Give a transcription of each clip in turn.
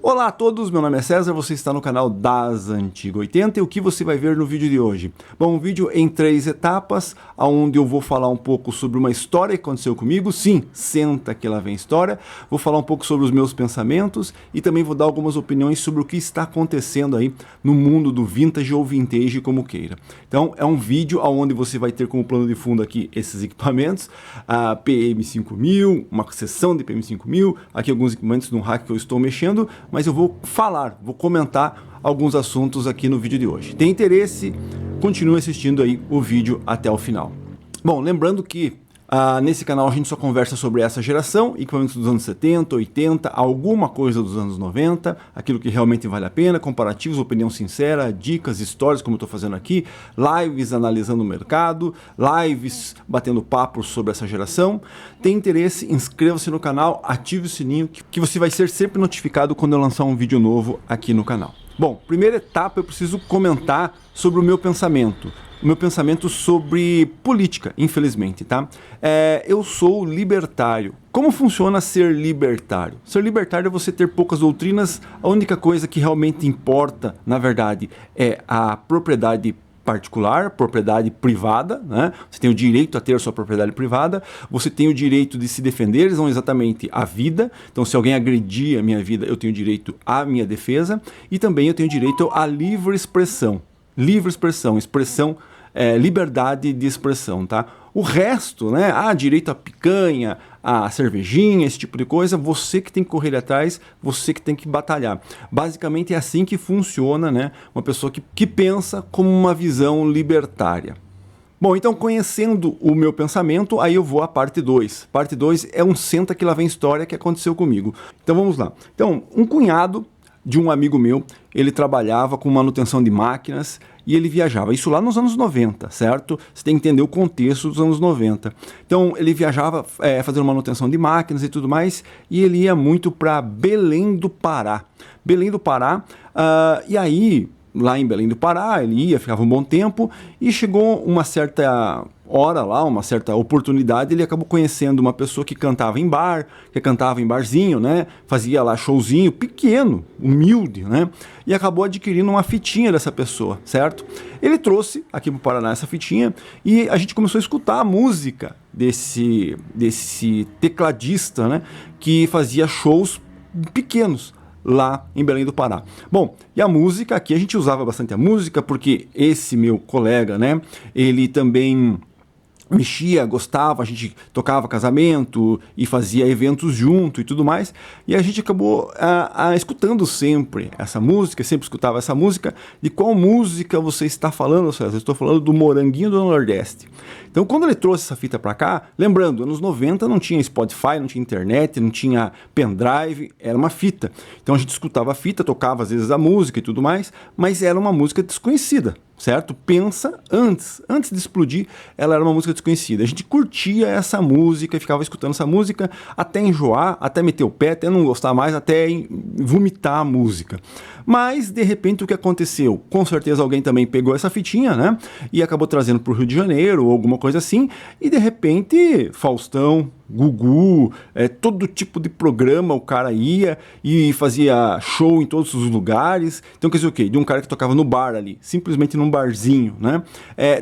Olá a todos, meu nome é César, você está no canal Das Antigas 80 e o que você vai ver no vídeo de hoje? Bom, um vídeo em 3 etapas, onde eu vou falar um pouco sobre uma história que aconteceu comigo, sim, senta que lá vem história, vou falar um pouco sobre os meus pensamentos e também vou dar algumas opiniões sobre o que está acontecendo aí no mundo do vintage ou vintage, como queira. Então é um vídeo onde você vai ter como plano de fundo aqui esses equipamentos, a PM5000, uma seção de PM5000, aqui alguns equipamentos no rack que eu estou mexendo, mas eu vou comentar alguns assuntos aqui no vídeo de hoje. Tem interesse? Continue assistindo aí o vídeo até o final. Bom, lembrando que nesse canal a gente só conversa sobre essa geração, equipamentos dos anos 70, 80, alguma coisa dos anos 90, aquilo que realmente vale a pena, comparativos, opinião sincera, dicas, histórias, como eu estou fazendo aqui, lives analisando o mercado, lives batendo papo sobre essa geração. Tem interesse? Inscreva-se no canal, ative o sininho, que você vai ser sempre notificado quando eu lançar um vídeo novo aqui no canal. Bom, primeira etapa eu preciso comentar sobre o meu pensamento. O meu pensamento sobre política, infelizmente, tá? Eu sou libertário. Como funciona ser libertário? Ser libertário é você ter poucas doutrinas, a única coisa que realmente importa, na verdade, é a propriedade particular, propriedade privada, né? Você tem o direito a ter a sua propriedade privada, você tem o direito de se defender, não exatamente a vida, então se alguém agredir a minha vida, eu tenho direito à minha defesa, e também eu tenho direito à livre expressão. Livre expressão, liberdade de expressão, tá? O resto, né? Direito à picanha, à cervejinha, esse tipo de coisa, você que tem que correr atrás, você que tem que batalhar. Basicamente é assim que funciona, né? Uma pessoa que pensa como uma visão libertária. Bom, então conhecendo o meu pensamento, aí eu vou à parte 2. Parte 2 é um senta que lá vem história que aconteceu comigo. Então vamos lá. Então, um cunhado de um amigo meu, ele trabalhava com manutenção de máquinas e ele viajava, isso lá nos anos 90, certo? Você tem que entender o contexto dos anos 90. Então ele viajava fazendo manutenção de máquinas e tudo mais, e ele ia muito para Belém do Pará. Belém do Pará, e aí, lá em Belém do Pará, ele ia, ficava um bom tempo, e chegou uma certa hora lá, uma certa oportunidade, ele acabou conhecendo uma pessoa que cantava em bar, que cantava em barzinho, né? Fazia lá showzinho pequeno, humilde, né? E acabou adquirindo uma fitinha dessa pessoa, certo? Ele trouxe aqui para o Paraná essa fitinha e a gente começou a escutar a música desse tecladista, né? Que fazia shows pequenos lá em Belém do Pará. Bom, e a música, aqui a gente usava bastante a música, porque esse meu colega, né, ele também mexia, gostava, a gente tocava casamento e fazia eventos junto e tudo mais, e a gente acabou escutando sempre essa música, sempre escutava essa música. De qual música você está falando, César? Eu estou falando do Moranguinho do Nordeste. Então, quando ele trouxe essa fita para cá, lembrando, anos 90 não tinha Spotify, não tinha internet, não tinha pendrive, era uma fita. Então a gente escutava a fita, tocava às vezes a música e tudo mais, mas era uma música desconhecida, certo? Pensa, antes de explodir, ela era uma música desconhecida. A gente curtia essa música e ficava escutando essa música até enjoar, até meter o pé, até não gostar mais, até vomitar a música. Mas, de repente, o que aconteceu? Com certeza alguém também pegou essa fitinha, né? E acabou trazendo para o Rio de Janeiro ou alguma coisa assim. E, de repente, Faustão, Gugu, todo tipo de programa o cara ia e fazia show em todos os lugares. Então, quer dizer o quê? De um cara que tocava no bar ali, simplesmente num barzinho, né?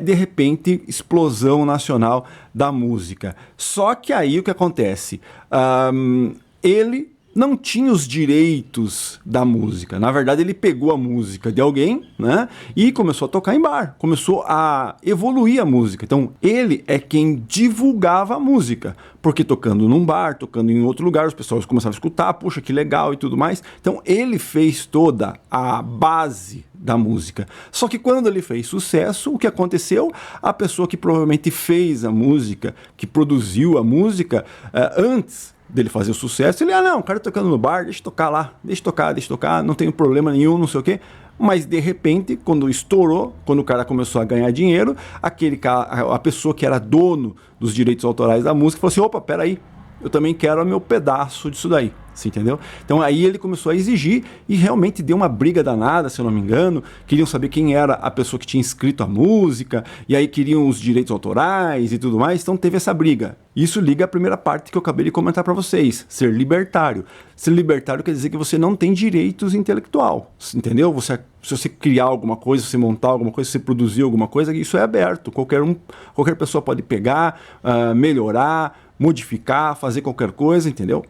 De repente, explosão nacional da música. Só que aí o que acontece? Ele não tinha os direitos da música. Na verdade, ele pegou a música de alguém, né, e começou a tocar em bar. Começou a evoluir a música. Então, ele é quem divulgava a música. Porque tocando num bar, tocando em outro lugar, os pessoas começavam a escutar, puxa, que legal e tudo mais. Então, ele fez toda a base da música. Só que quando ele fez sucesso, o que aconteceu? A pessoa que provavelmente fez a música, que produziu a música, antes dele fazer o sucesso, ele, não, o cara tocando no bar, deixa eu tocar lá, deixa eu tocar, não tem problema nenhum, não sei o quê. Mas de repente, quando estourou, quando o cara começou a ganhar dinheiro, a pessoa que era dono dos direitos autorais da música falou assim, opa, peraí, eu também quero o meu pedaço disso daí. Você entendeu? Então aí ele começou a exigir e realmente deu uma briga danada, se eu não me engano. Queriam saber quem era a pessoa que tinha escrito a música, e aí queriam os direitos autorais e tudo mais. Então teve essa briga. Isso liga à primeira parte que eu acabei de comentar para vocês, ser libertário. Ser libertário quer dizer que você não tem direitos intelectual, entendeu? Se você criar alguma coisa, se você montar alguma coisa, se você produzir alguma coisa, isso é aberto. Qualquer pessoa pode pegar, melhorar, modificar, fazer qualquer coisa, entendeu?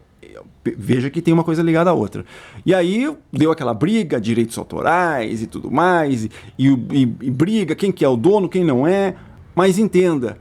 Veja que tem uma coisa ligada à outra. E aí deu aquela briga, direitos autorais e tudo mais, e briga, quem que é o dono, quem não é. Mas entenda,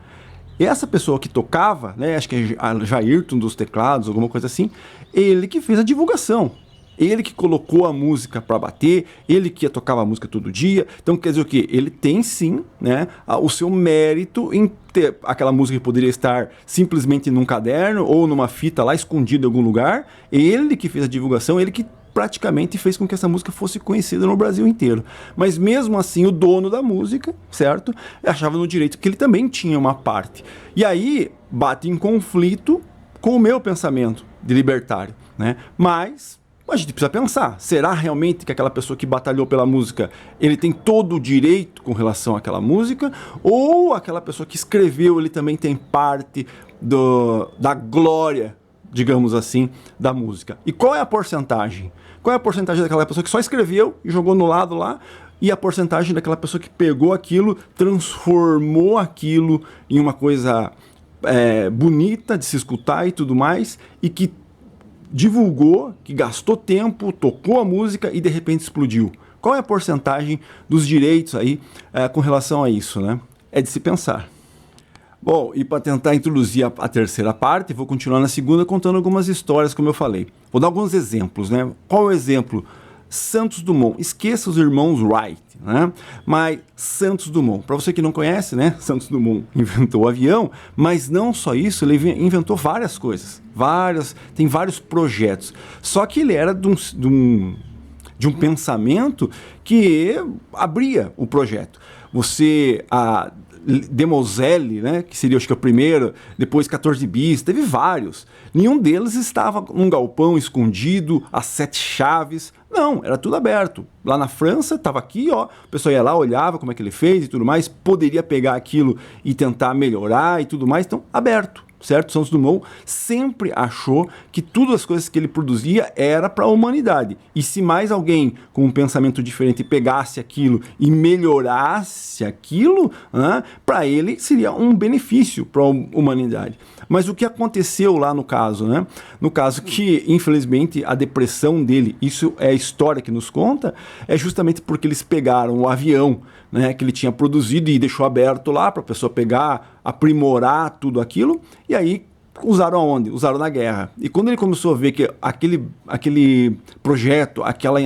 essa pessoa que tocava, né, acho que é Jairton dos teclados, alguma coisa assim, ele que fez a divulgação. Ele que colocou a música para bater, ele que tocava a música todo dia. Então quer dizer o quê? Ele tem sim, né, o seu mérito em ter aquela música que poderia estar simplesmente num caderno ou numa fita lá escondida em algum lugar. Ele que fez a divulgação, ele que praticamente fez com que essa música fosse conhecida no Brasil inteiro. Mas mesmo assim o dono da música, certo, achava no direito que ele também tinha uma parte. E aí bate em conflito com o meu pensamento de libertário, né? Mas a gente precisa pensar, será realmente que aquela pessoa que batalhou pela música, ele tem todo o direito com relação àquela música? Ou aquela pessoa que escreveu, ele também tem parte da glória, digamos assim, da música? E qual é a porcentagem? Qual é a porcentagem daquela pessoa que só escreveu e jogou no lado lá? E a porcentagem daquela pessoa que pegou aquilo, transformou aquilo em uma coisa bonita de se escutar e tudo mais, e que divulgou, que gastou tempo, tocou a música e de repente explodiu. Qual é a porcentagem dos direitos aí com relação a isso, né? É de se pensar. Bom, e para tentar introduzir a terceira parte, vou continuar na segunda contando algumas histórias, como eu falei. Vou dar alguns exemplos, né? Qual é o exemplo? Santos Dumont. Esqueça os irmãos Wright, né? Mas Santos Dumont, para você que não conhece, né? Santos Dumont inventou o avião, mas não só isso, ele inventou várias coisas. Tem vários projetos. Só que ele era de um pensamento que abria o projeto. Demoiselle, né, que seria acho que o primeiro, depois 14 bis, teve vários. Nenhum deles estava num galpão escondido, a 7 chaves. Não, era tudo aberto. Lá na França, estava aqui, ó, o pessoal ia lá, olhava como é que ele fez e tudo mais, poderia pegar aquilo e tentar melhorar e tudo mais, então aberto. Certo? Santos Dumont sempre achou que todas as coisas que ele produzia era para a humanidade. E se mais alguém com um pensamento diferente pegasse aquilo e melhorasse aquilo, né, para ele seria um benefício para a humanidade. Mas o que aconteceu lá no caso, né? No caso que, infelizmente, a depressão dele, isso é a história que nos conta, é justamente porque eles pegaram o avião, né, que ele tinha produzido e deixou aberto lá para a pessoa pegar, aprimorar tudo aquilo, e aí usaram aonde? Usaram na guerra. E quando ele começou a ver que aquele projeto, aquela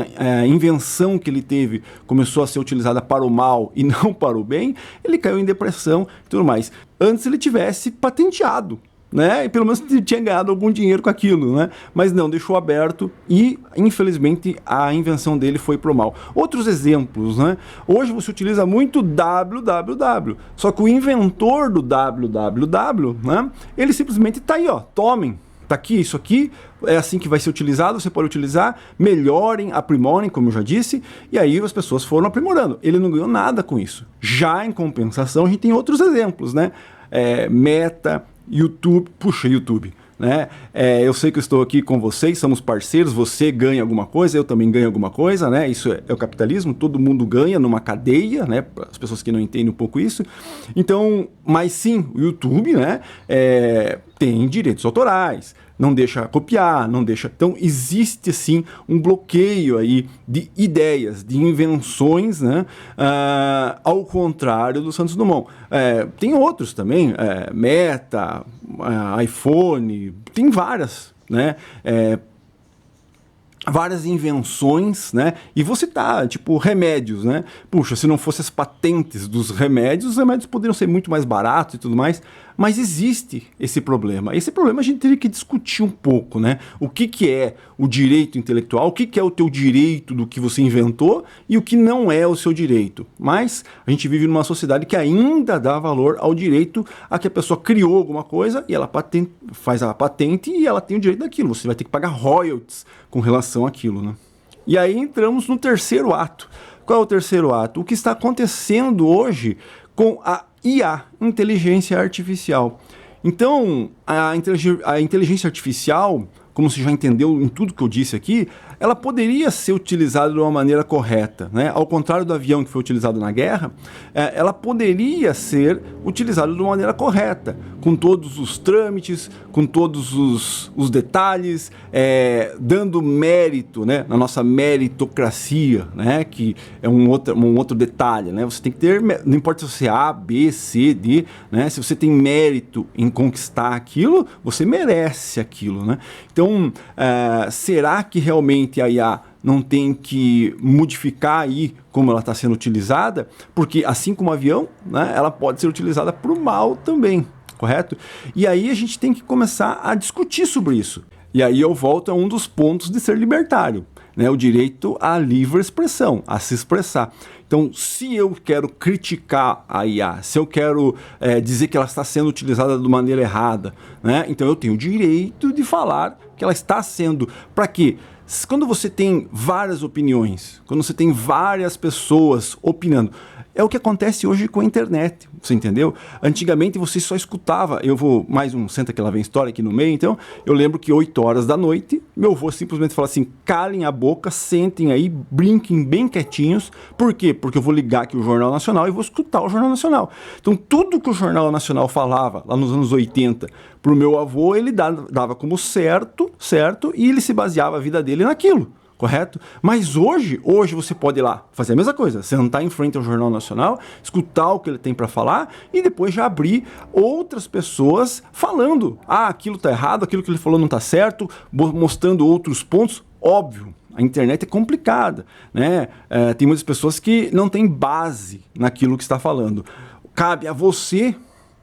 invenção que ele teve começou a ser utilizada para o mal e não para o bem, ele caiu em depressão e tudo mais. Antes ele tivesse patenteado, né? E pelo menos tinha ganhado algum dinheiro com aquilo, né? Mas não, deixou aberto e, infelizmente, a invenção dele foi pro mal. Outros exemplos, né? Hoje você utiliza muito www, só que o inventor do www, né? Ele simplesmente tá aí, ó, tomem. Tá aqui, isso aqui, é assim que vai ser utilizado, você pode utilizar, melhorem, aprimorem, como eu já disse, e aí as pessoas foram aprimorando. Ele não ganhou nada com isso. Já em compensação, a gente tem outros exemplos, né? Meta, YouTube, YouTube, né? Eu sei que eu estou aqui com vocês, somos parceiros, você ganha alguma coisa, eu também ganho alguma coisa, né? Isso é o capitalismo, todo mundo ganha numa cadeia, né? Para as pessoas que não entendem um pouco isso. Então, mas sim, o YouTube, né? Tem direitos autorais, não deixa copiar, não deixa... Então, existe, sim, um bloqueio aí de ideias, de invenções, né? Ao contrário do Santos Dumont. Tem outros também, Meta, iPhone, tem várias, né? Várias invenções, né? E vou citar, tipo, remédios, né? Puxa, se não fossem as patentes dos remédios, os remédios poderiam ser muito mais baratos e tudo mais, Mas existe esse problema. Esse problema a gente teria que discutir um pouco, né? O que é o direito intelectual, o que é o teu direito do que você inventou e o que não é o seu direito. Mas a gente vive numa sociedade que ainda dá valor ao direito a que a pessoa criou alguma coisa e ela faz a patente e ela tem o direito daquilo. Você vai ter que pagar royalties com relação àquilo, né? E aí entramos no terceiro ato. Qual é o terceiro ato? O que está acontecendo hoje com a IA, inteligência artificial. Então, a inteligência artificial, como você já entendeu em tudo que eu disse aqui, ela poderia ser utilizada de uma maneira correta, né? Ao contrário do avião que foi utilizado na guerra, ela poderia ser utilizada de uma maneira correta, com todos os trâmites, com todos os detalhes, dando mérito, né? Na nossa meritocracia, né? Que é um outro detalhe, né? Você tem que ter, não importa se você é A, B, C, D, né? Se você tem mérito em conquistar aquilo, você merece aquilo, né? Então, será que realmente a IA não tem que modificar aí como ela está sendo utilizada? Porque assim como o avião, né, ela pode ser utilizada para o mal também, correto? E aí a gente tem que começar a discutir sobre isso. E aí eu volto a um dos pontos de ser libertário, né, o direito à livre expressão, a se expressar. Então, se eu quero criticar a IA, se eu quero dizer que ela está sendo utilizada de maneira errada, né, então eu tenho o direito de falar que ela está sendo. Para quê? Quando você tem várias opiniões, quando você tem várias pessoas opinando, é o que acontece hoje com a internet, você entendeu? Antigamente você só escutava, eu vou mais um senta que lá vem história aqui no meio, então eu lembro que 8 horas da noite, meu avô simplesmente falava assim, calem a boca, sentem aí, brinquem bem quietinhos, por quê? Porque eu vou ligar aqui o Jornal Nacional e vou escutar o Jornal Nacional. Então tudo que o Jornal Nacional falava, lá nos anos 80, para o meu avô, ele dava como certo, e ele se baseava a vida dele naquilo. Correto? Mas hoje você pode ir lá fazer a mesma coisa, sentar em frente ao Jornal Nacional, escutar o que ele tem para falar e depois já abrir outras pessoas falando, aquilo tá errado, aquilo que ele falou não tá certo, mostrando outros pontos. Óbvio, a internet é complicada, né? Tem muitas pessoas que não têm base naquilo que está falando. Cabe a você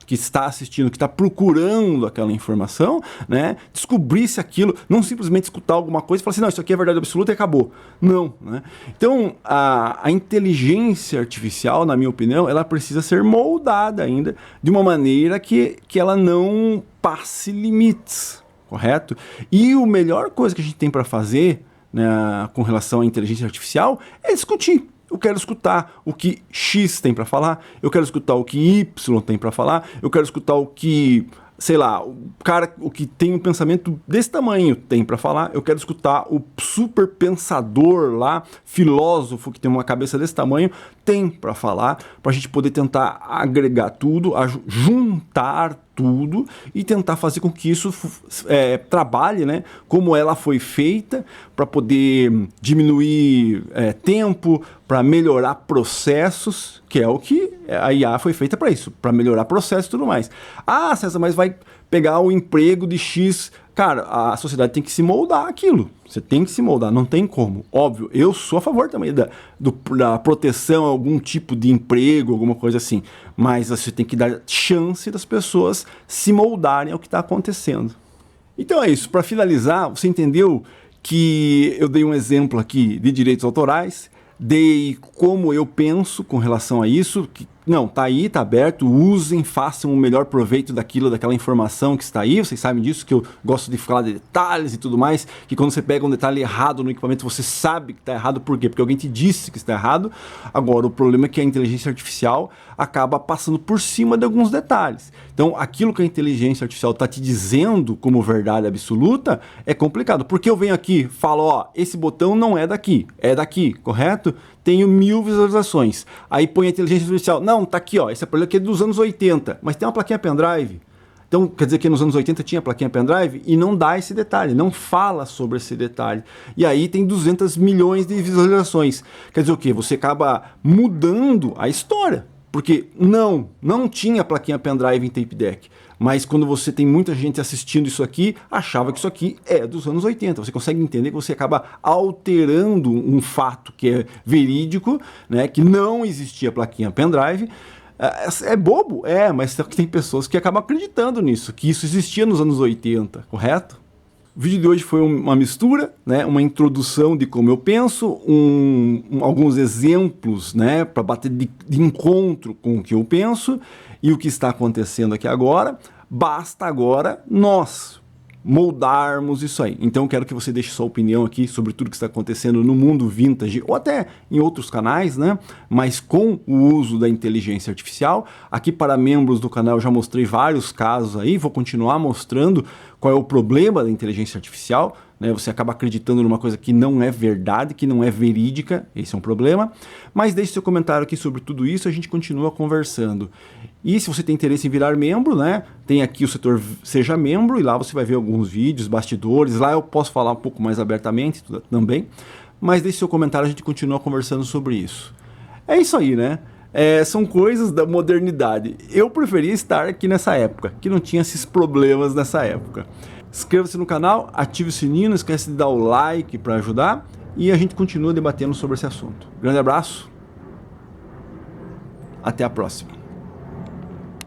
que está assistindo, que está procurando aquela informação, né, descobrir se aquilo, não simplesmente escutar alguma coisa e falar assim, não, isso aqui é verdade absoluta e acabou. Não, né? Então, a inteligência artificial, na minha opinião, ela precisa ser moldada ainda de uma maneira que ela não passe limites, correto? E a melhor coisa que a gente tem para fazer, né, com relação à inteligência artificial é discutir. Eu quero escutar o que X tem para falar, eu quero escutar o que Y tem para falar, eu quero escutar o que, sei lá, o que tem um pensamento desse tamanho tem para falar, eu quero escutar o super pensador lá, filósofo que tem uma cabeça desse tamanho, tem para falar, para a gente poder tentar agregar tudo, juntar tudo e tentar fazer com que isso trabalhe, né, como ela foi feita, para poder diminuir tempo, para melhorar processos, que é o que a IA foi feita para isso, para melhorar processos e tudo mais. César, mas vai pegar o emprego de X. Cara, a sociedade tem que se moldar aquilo. Você tem que se moldar, não tem como. Óbvio, eu sou a favor também da proteção a algum tipo de emprego, alguma coisa assim. Mas você tem que dar chance das pessoas se moldarem ao que está acontecendo. Então é isso. Para finalizar, você entendeu que eu dei um exemplo aqui de direitos autorais, dei como eu penso com relação a isso, que não, tá aí, tá aberto, usem, façam o melhor proveito daquela informação que está aí, vocês sabem disso, que eu gosto de falar de detalhes e tudo mais, que quando você pega um detalhe errado no equipamento, você sabe que está errado, por quê? Porque alguém te disse que está errado. Agora, o problema é que a inteligência artificial acaba passando por cima de alguns detalhes. Então, aquilo que a inteligência artificial está te dizendo como verdade absoluta é complicado, porque eu venho aqui, falo, esse botão não é daqui, é daqui, correto? Tenho 1000 visualizações. Aí põe a inteligência artificial. Não, tá aqui, esse aparelho aqui é dos anos 80, mas tem uma plaquinha pendrive. Então, quer dizer que nos anos 80 tinha plaquinha pendrive e não dá esse detalhe, não fala sobre esse detalhe. E aí tem 200 milhões de visualizações. Quer dizer o quê? Você acaba mudando a história. Porque não tinha plaquinha pendrive em tape deck. Mas quando você tem muita gente assistindo isso aqui, achava que isso aqui é dos anos 80. Você consegue entender que você acaba alterando um fato que é verídico, né, que não existia plaquinha pendrive, É bobo? É, mas tem pessoas que acabam acreditando nisso, que isso existia nos anos 80, correto? O vídeo de hoje foi uma mistura, né, uma introdução de como eu penso, alguns exemplos, né, para bater de encontro com o que eu penso e o que está acontecendo aqui agora. Basta agora nós moldarmos isso aí. Então eu quero que você deixe sua opinião aqui sobre tudo que está acontecendo no mundo vintage, ou até em outros canais, né? Mas com o uso da inteligência artificial. Aqui para membros do canal eu já mostrei vários casos aí, vou continuar mostrando qual é o problema da inteligência artificial, né? Você acaba acreditando numa coisa que não é verdade, que não é verídica, esse é um problema. Mas deixe seu comentário aqui sobre tudo isso, a gente continua conversando. E se você tem interesse em virar membro, né, tem aqui o setor Seja Membro, e lá você vai ver alguns vídeos, bastidores, lá eu posso falar um pouco mais abertamente também, mas deixe seu comentário, a gente continua conversando sobre isso. É isso aí, né? São coisas da modernidade. Eu preferia estar aqui nessa época, que não tinha esses problemas nessa época. Inscreva-se no canal, ative o sininho, não esquece de dar o like para ajudar, e a gente continua debatendo sobre esse assunto. Grande abraço, até a próxima.